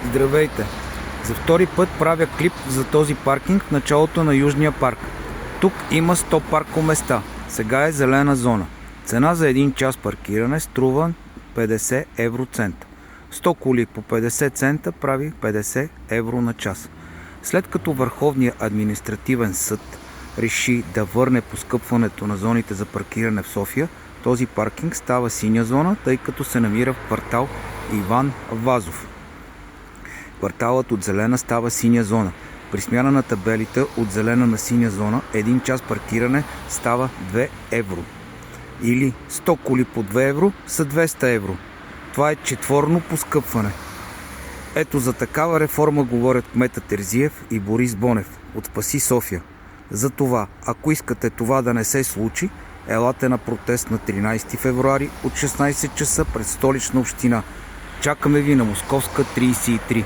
Здравейте! За втори път правя клип за този паркинг в началото на Южния парк. Тук има 100 паркоместа. Сега е зелена зона. Цена за 1 час паркиране струва 50 евроцента. 100 коли по 50 цента прави 50 евро на час. След като Върховният административен съд реши да върне поскъпването на зоните за паркиране в София, този паркинг става синя зона, тъй като се намира в квартал Иван Вазов. Кварталът от зелена става синя зона. При смяна на табелите от зелена на синя зона 1 час паркиране става 2 евро. Или 100 коли по 2 евро са 200 евро. Това е четворно поскъпване. Ето за такава реформа говорят кмета Терзиев и Борис Бонев от Спаси София. Затова, ако искате това да не се случи, елате на протест на 13 февруари от 16 часа пред Столична община. Чакаме ви на Московска 33.